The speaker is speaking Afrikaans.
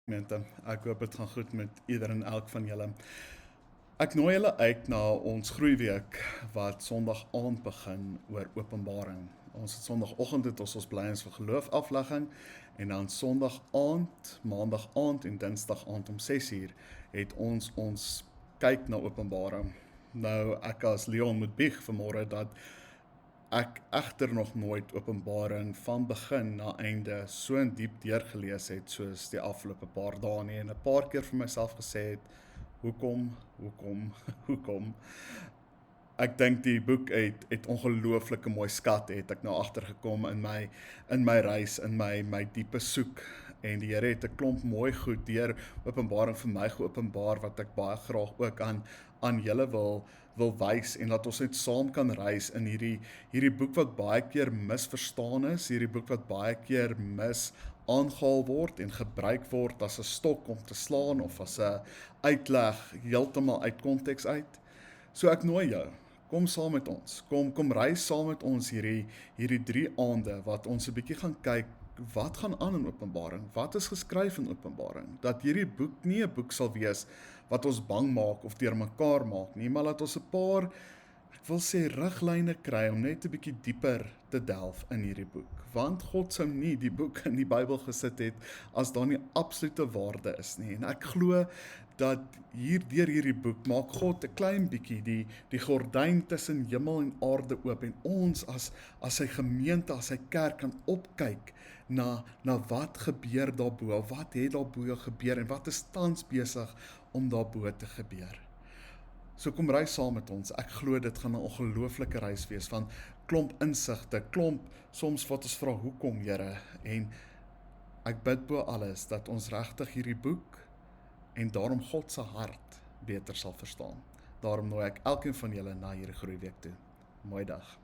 Gemeente. Ek hoop dit gaan goed met ieder en elk van julle. Ek nooi julle uit na ons groeiweek wat Sondag aand begin oor Openbaring. Ons het Sondagoggend het ons blyens vir geloof aflegging en dan Sondag aand, Maandag aand en Dinsdag aand om 6uur het ons kyk na Openbaring. Nou ek as Leon moet bieg vanmôre dat ek egter nog nooit Openbaring van begin na einde so in diep deurgelees het soos die afgelope paar dae nie en 'n paar keer vir myself gesê het, hoekom, hoekom? Ek dink die boek het ongelooflike mooi skat het ek nou agtergekom in my reis, in my diepe soek en die Here het 'n klomp mooi goed deur Openbaring vir my geopenbaar wat ek baie graag ook aan julle wil wys en laat ons net saam kan reis in hierdie boek wat baie keer misverstaan is, hierdie boek wat baie keer aangehaal word en gebruik word as 'n stok om te slaan of as 'n uitleg heeltemal uit konteks uit. So ek nooi jou, kom saam met ons, kom reis saam met ons hierdie 3 aande wat ons 'n bietjie gaan kyk, wat gaan aan in Openbaring, wat is geskryf in Openbaring, dat hierdie boek nie 'n boek sal wees wat ons bang maak of deurmekaar maak nie, maar dat ons 'n paar, ek wil sê riglyne kry om net 'n bietjie dieper te delf in hierdie boek, want God sou nie die boek in die Bybel gesit het as daar nie absolute waarde is nie, en ek glo dat deur hierdie boek maak God 'n klein bietjie die gordyn tussen hemel en aarde oop en ons as sy gemeente, as sy kerk kan opkyk na wat gebeur daarbo, wat het daarbo gebeur en wat is tans besig om daarbo te gebeur. So kom reis saam met ons. Ek glo dit gaan 'n ongelooflike reis wees van klomp insigte, klomp soms wat ons vra hoekom, Here, en ek bid bo alles dat ons regtig hierdie boek en daarom God se hart beter sal verstaan. Daarom nooi ek elkeen van julle na hierdie groeiweek toe. Mooi dag.